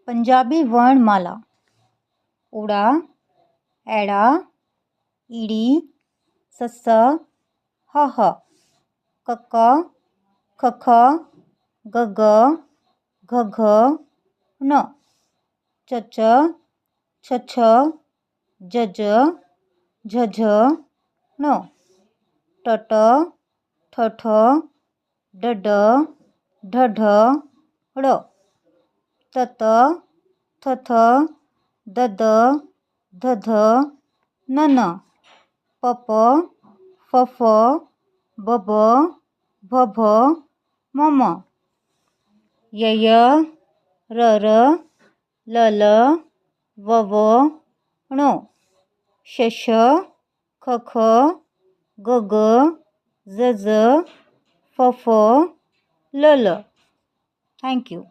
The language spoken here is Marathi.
पंजाबी वर्णमाला उड़ा, एड़ा, ईड़ी, सस्सा, ह, कक्का, खखा, गगा, घघ, न, चच, छछ, जज, झझ, न, टट, ठठ, डड, ढढ, ड़, तत, थथ, दद, धध, नन, पप, फफ, बब, भभ, मम, यय, रर, लल, वव, ण, शश, खख, गग, झझ, फफ, लल. Thank you.